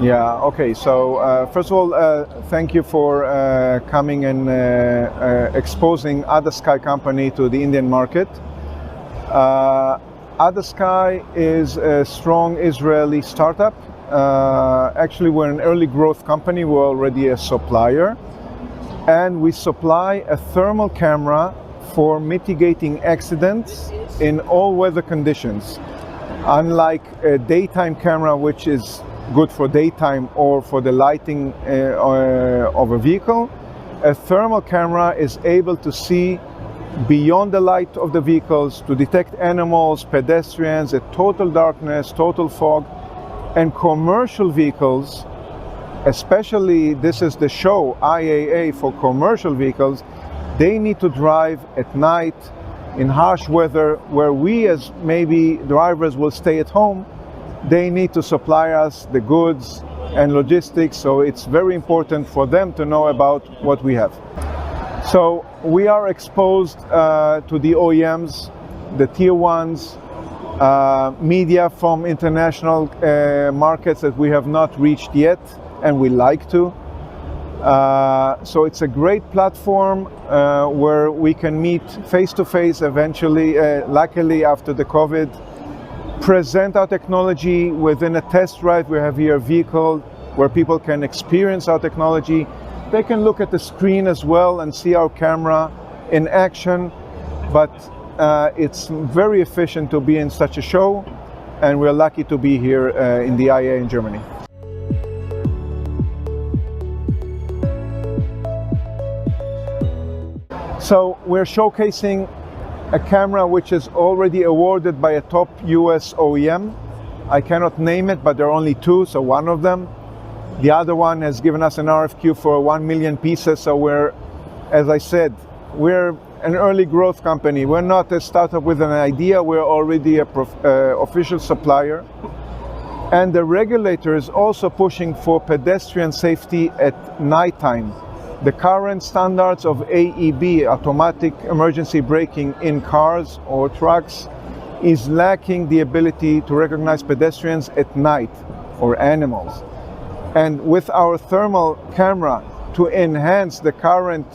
Yeah, okay. So first of all, thank you for coming and exposing Othersky company to the Indian market. Othersky is a strong Israeli startup. Actually, we're an early growth company. We're already a supplier. And we supply a thermal camera for mitigating accidents in all weather conditions. Unlike a daytime camera, which is good for daytime or for the lighting of a vehicle, a thermal camera is able to see beyond the light of the vehicles, to detect animals, pedestrians, at total darkness, total fog. And commercial vehicles, especially this is the show, IAA for commercial vehicles, they need to drive at night in harsh weather where we as maybe drivers will stay at home. They need to supply us the goods and logistics, so it's very important for them to know about what we have. So we are exposed to the OEMs, the tier ones, media from international markets that we have not reached yet, and we like to. So it's a great platform where we can meet face-to-face eventually, luckily after the COVID, present our technology within a test drive. We have here a vehicle where people can experience our technology. They can look at the screen as well and see our camera in action, but it's very efficient to be in such a show, and we're lucky to be here in the IAA in Germany. So we're showcasing a camera which is already awarded by a top US OEM. I cannot name it, but there are only two, so one of them. The other one has given us an RFQ for 1 million pieces, so we're, as I said, we're an early growth company. We're not a startup with an idea, we're already an official supplier. And the regulator is also pushing for pedestrian safety at nighttime. The current standards of AEB, automatic emergency braking in cars or trucks, is lacking the ability to recognize pedestrians at night or animals. And with our thermal camera to enhance the current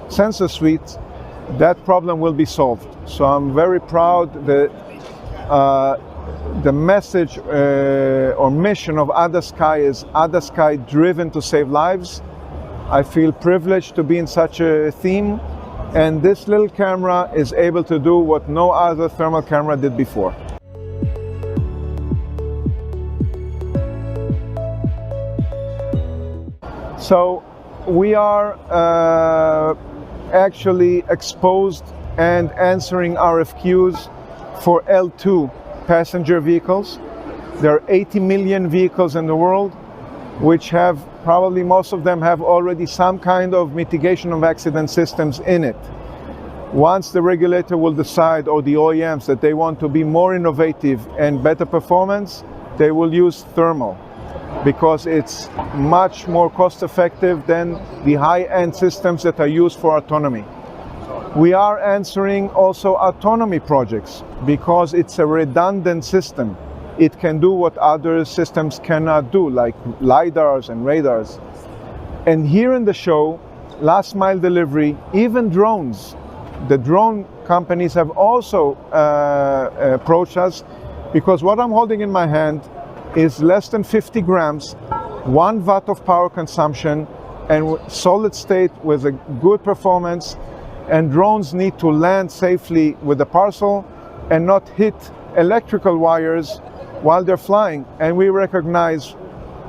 sensor suite, that problem will be solved. So I'm very proud that the message or mission of Othersky is Othersky driven to save lives. I feel privileged to be in such a theme, and this little camera is able to do what no other thermal camera did before. So we are actually exposed and answering RFQs for L2 passenger vehicles. There are 80 million vehicles in the world, which have probably most of them have already some kind of mitigation of accident systems in it. Once the regulator will decide, or the OEMs, that they want to be more innovative and better performance, they will use thermal because it's much more cost effective than the high-end systems that are used for autonomy. We are answering also autonomy projects because it's a redundant system. It can do what other systems cannot do, like LiDARs and radars. And here in the show, last mile delivery, even drones. The drone companies have also approached us because what I'm holding in my hand is less than 50 grams, 1 watt of power consumption, and solid state with a good performance. And drones need to land safely with the parcel and not hit electrical wires while they're flying, and we recognize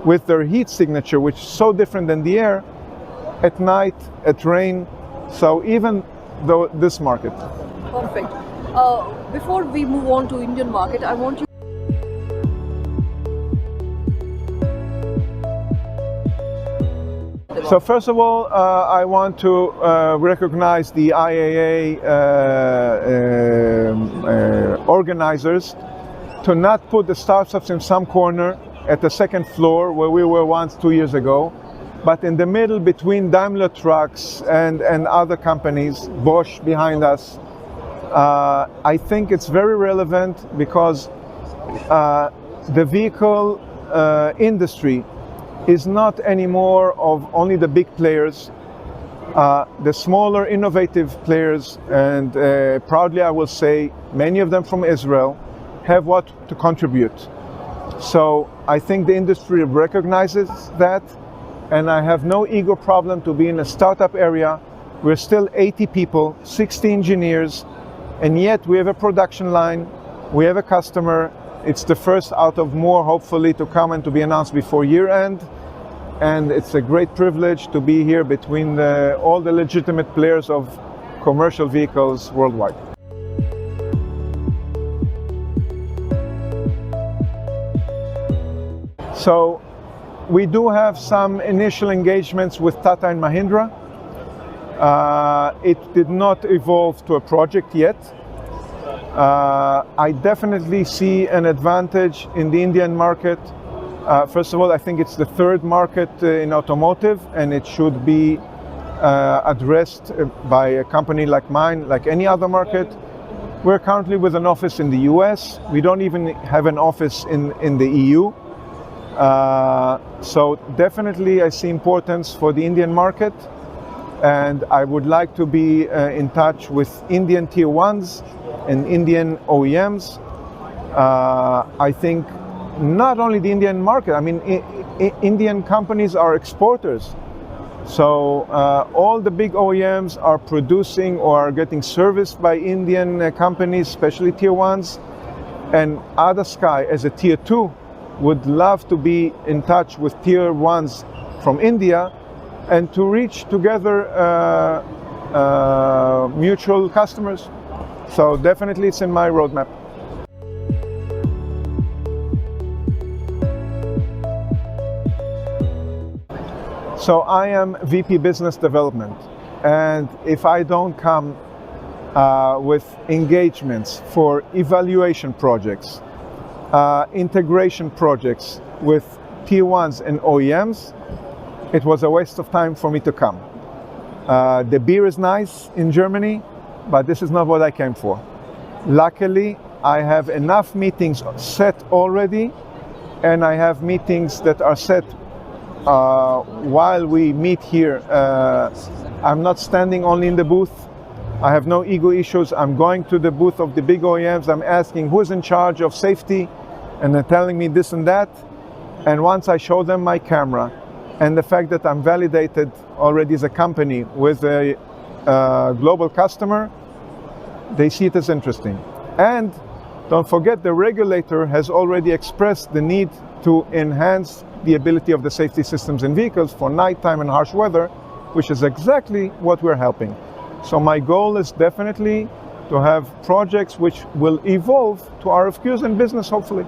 with their heat signature, which is so different than the air, at night, at rain, so even though this market. Perfect. Before we move on to Indian market, I want you So first of all, I want to recognize the IAA organizers to not put the startups in some corner at the second floor where we were once 2 years ago, but in the middle between Daimler Trucks and other companies, Bosch behind us. I think it's very relevant because the vehicle industry is not anymore of only the big players. The smaller innovative players, and proudly I will say many of them from Israel, have what to contribute. So I think the industry recognizes that, and I have no ego problem to be in a startup area. We're still 80 people, 60 engineers, and yet we have a production line, we have a customer. It's the first out of more, hopefully, to come and to be announced before year end. And it's a great privilege to be here between all the legitimate players of commercial vehicles worldwide. So we do have some initial engagements with Tata and Mahindra. It did not evolve to a project yet. I definitely see an advantage in the Indian market. First of all, I think it's the third market in automotive, and it should be addressed by a company like mine, like any other market. We're currently with an office in the US. We don't even have an office in the EU. So definitely I see importance for the Indian market, and I would like to be in touch with Indian tier ones and Indian OEMs. I think not only the Indian market, I mean, Indian companies are exporters. So all the big OEMs are producing or are getting serviced by Indian companies, especially tier ones. And Ada Sky, as a tier two, would love to be in touch with tier ones from India and to reach together mutual customers. So definitely it's in my roadmap. So I am VP Business Development, and if I don't come with engagements for evaluation projects, integration projects with tier ones and OEMs, it was a waste of time for me to come. The beer is nice in Germany, but this is not what I came for. Luckily, I have enough meetings set already, and I have meetings that are set while we meet here. I'm not standing only in the booth. I have no ego issues. I'm going to the booth of the big OEMs. I'm asking who's in charge of safety, and they're telling me this and that. And once I show them my camera and the fact that I'm validated already as a company with a global customer, they see it as interesting. And don't forget, the regulator has already expressed the need to enhance the ability of the safety systems in vehicles for nighttime and harsh weather, which is exactly what we're helping. So my goal is definitely to have projects which will evolve to RFQs and business, hopefully.